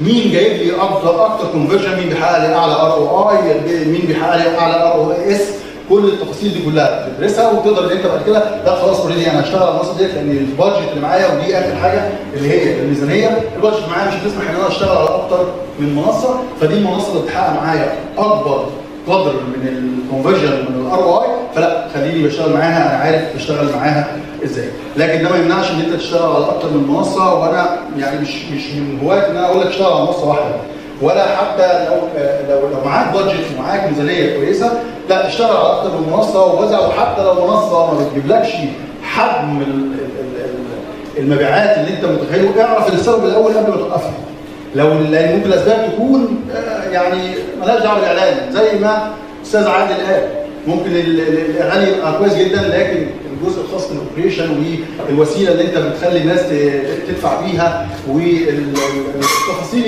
مين جايب لي اكتر كونفرجن، مين بيحقق لي اعلى ار او اي، مين بيحقق لي اعلى ار او اس، كل التفاصيل دي كلها تدرسها وتقدر ان انت بعد كده لا خلاص اوريدي انا هشتغل على المنصه ديت، لان البادجت اللي معايا ودي اخر حاجه اللي هي الميزانيه، البادجت معايا مش هتسمح ان انا اشتغل على اكتر من منصه، فدي المنصه اللي بتحقق معايا اكبر قدر من الكونفرجن ومن الار او اي، فلا خليني بشتغل معاها، انا عارف اشتغل معاها ازاي. لكن ده ما يمنعش ان انت تشتغل على اكتر من منصه، وانا يعني مش من هواة ان انا اقول لك اشتغل على منصه واحده، ولا حتى لو معاك بادجت ومعاك ميزانيه كويسه لا اشتغل على اكتر من منصه ووزع، وحتى لو منصه ما بتجيبلكش حجم المبيعات اللي انت متخيله، اعرف السبب الاول قبل ما توقفها. لان ممكن الاسباب تكون يعني مالهاش دعوه بالاعلان، زي ما استاذ عادل قال، ممكن الاعلان يبقى كويس جدا، لكن الجزء الخاص بالاوبريشن والوسيله اللي انت بتخلي الناس تدفع بيها والتفاصيل